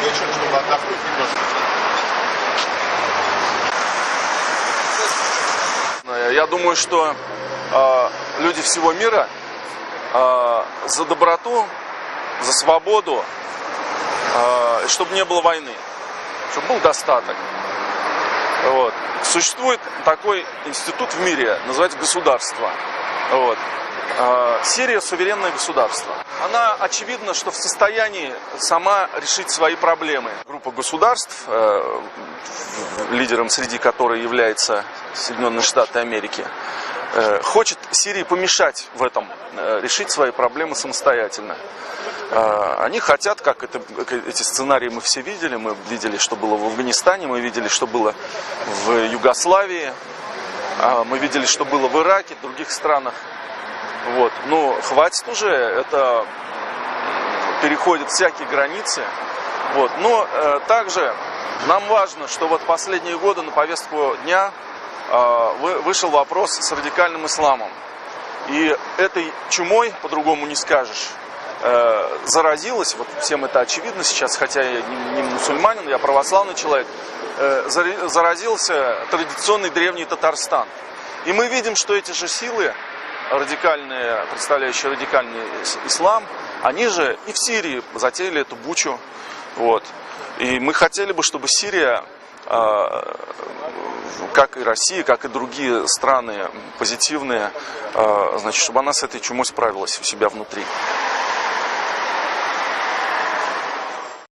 вечер, чтобы отдохнуть немножко. Я думаю, что люди всего мира за доброту, за свободу, чтобы не было войны, чтобы был достаток. Вот. Существует такой институт в мире, называется государство. Вот. Сирия суверенное государство. Она, очевидно, что в состоянии сама решить свои проблемы. Группа государств, лидером среди которой является Соединенные Штаты Америки, хочет Сирии помешать в этом, решить свои проблемы самостоятельно. Они хотят, как эти сценарии мы все видели, мы видели, что было в Афганистане, мы видели, что было в Югославии, мы видели, что было в Ираке, в других странах. Вот. Ну, хватит уже, это переходит всякие границы. Вот. Но также нам важно, что вот последние годы на повестку дня вышел вопрос с радикальным исламом. И этой чумой, по-другому не скажешь, заразилась, вот всем это очевидно сейчас, хотя я не мусульманин, я православный человек, заразился традиционный древний Татарстан. И мы видим, что эти же силы, радикальные, представляющие радикальный ислам, они же и в Сирии затеяли эту бучу. Вот. И мы хотели бы, чтобы Сирия, как и Россия, как и другие страны позитивные, значит, чтобы она с этой чумой справилась у себя внутри.